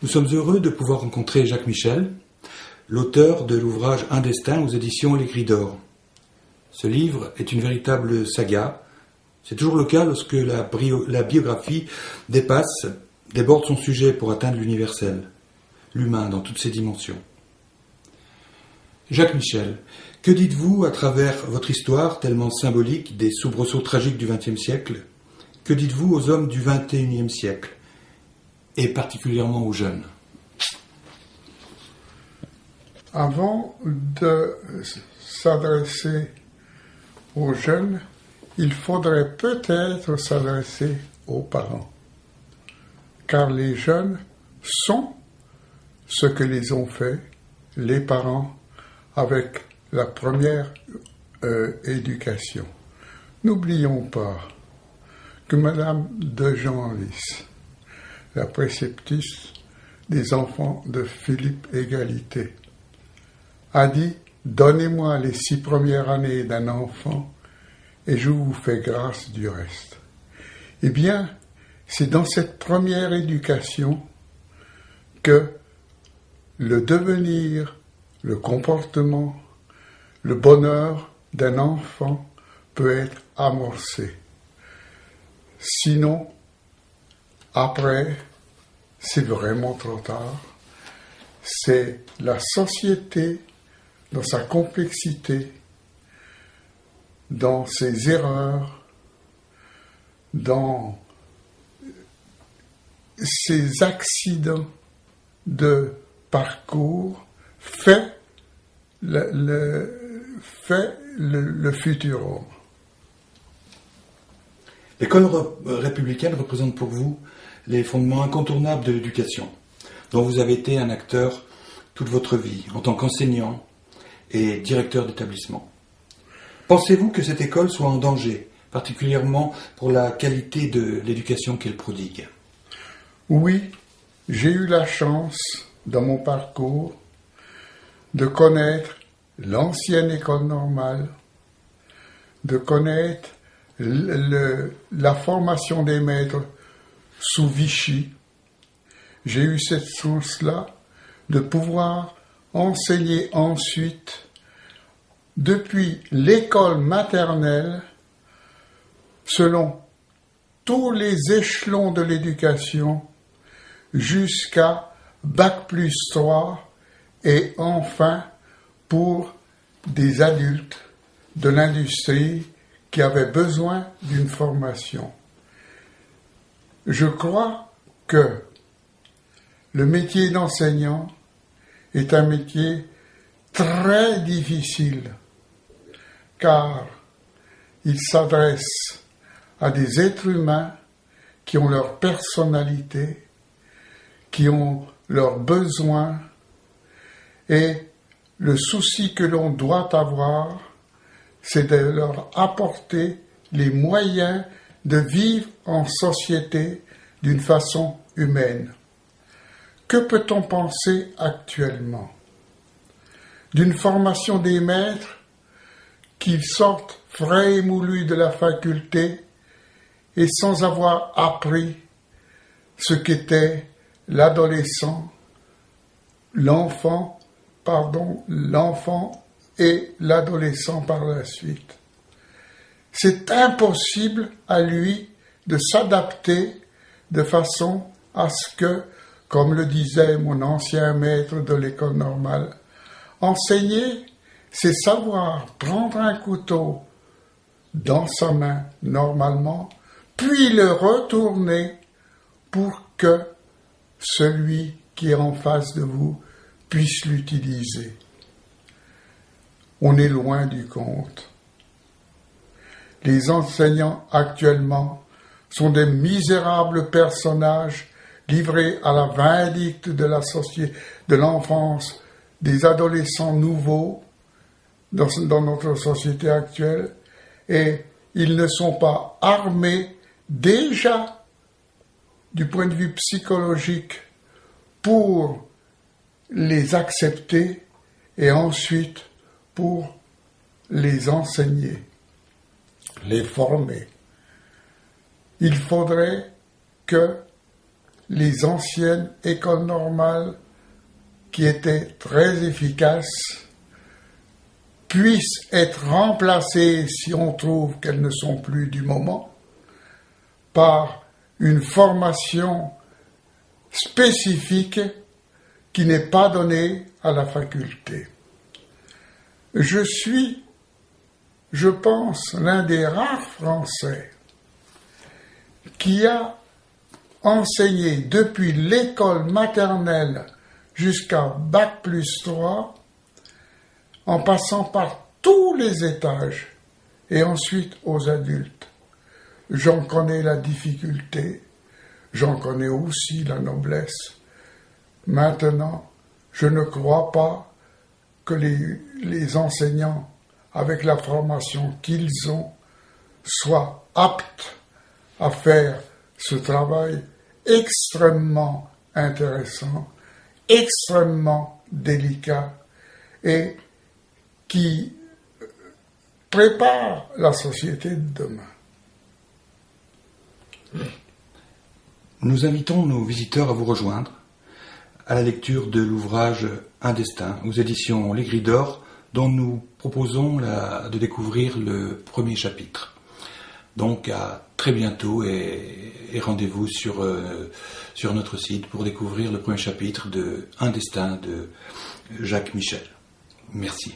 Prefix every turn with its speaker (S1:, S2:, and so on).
S1: Nous sommes heureux de pouvoir rencontrer Jacques Michel, l'auteur de l'ouvrage Un destin aux éditions Les Grilles d'Or. Ce livre est une véritable saga. C'est toujours le cas lorsque la biographie déborde son sujet pour atteindre l'universel, l'humain dans toutes ses dimensions. Jacques Michel, que dites-vous à travers votre histoire tellement symbolique des soubresauts tragiques du XXe siècle? Que dites-vous aux hommes du XXIe siècle, et particulièrement aux jeunes?
S2: Avant de s'adresser aux jeunes, il faudrait peut-être s'adresser aux parents. Car les jeunes sont ce que les ont fait les parents avec la première éducation. N'oublions pas que Madame de Genlis, la préceptrice des enfants de Philippe Égalité, a dit « Donnez-moi les 6 premières années d'un enfant et je vous fais grâce du reste ». Eh bien, c'est dans cette première éducation que le devenir, le comportement, le bonheur d'un enfant peut être amorcé. Sinon, après, c'est vraiment trop tard. C'est la société dans sa complexité, dans ses erreurs, dans ses accidents de parcours fait le futur homme.
S1: L'école républicaine représente pour vous les fondements incontournables de l'éducation, dont vous avez été un acteur toute votre vie, en tant qu'enseignant et directeur d'établissement. Pensez-vous que cette école soit en danger, particulièrement pour la qualité de l'éducation qu'elle prodigue?
S2: Oui, j'ai eu la chance, dans mon parcours, de connaître l'ancienne école normale, de connaître la formation des maîtres sous Vichy. J'ai eu cette chance-là de pouvoir enseigner ensuite, depuis l'école maternelle, selon tous les échelons de l'éducation, jusqu'à Bac+3, et enfin pour des adultes de l'industrie qui avaient besoin d'une formation. Je crois que le métier d'enseignant est un métier très difficile, car il s'adresse à des êtres humains qui ont leur personnalité, qui ont leurs besoins, et le souci que l'on doit avoir, c'est de leur apporter les moyens de vivre en société d'une façon humaine. Que peut-on penser actuellement d'une formation des maîtres qui sortent frais et moulus de la faculté et sans avoir appris ce qu'était l'adolescent, l'enfant et l'adolescent par la suite. C'est impossible à lui de s'adapter de façon à ce que, comme le disait mon ancien maître de l'école normale, enseigner, c'est savoir prendre un couteau dans sa main normalement, puis le retourner pour que celui qui est en face de vous puisse l'utiliser. On est loin du compte. Les enseignants actuellement sont des misérables personnages livrés à la vindicte de la société, de l'enfance, des adolescents nouveaux dans notre société actuelle, et ils ne sont pas armés déjà du point de vue psychologique pour les accepter et ensuite pour les enseigner, les former. Il faudrait que les anciennes écoles normales qui étaient très efficaces puissent être remplacées, si on trouve qu'elles ne sont plus du moment, par une formation spécifique qui n'est pas donnée à la faculté. Je suis, je pense, l'un des rares Français qui a enseigné depuis l'école maternelle jusqu'à Bac+3, en passant par tous les étages et ensuite aux adultes. J'en connais la difficulté, j'en connais aussi la noblesse. Maintenant, je ne crois pas que les enseignants, avec la formation qu'ils ont, soient aptes à faire ce travail extrêmement intéressant, extrêmement délicat et qui prépare la société de demain.
S1: Nous invitons nos visiteurs à vous rejoindre à la lecture de l'ouvrage Un destin aux éditions Les Grilles d'Or, dont nous proposons de découvrir le premier chapitre. Donc à très bientôt et rendez-vous sur notre site pour découvrir le premier chapitre de Un destin de Jacques Michel. Merci.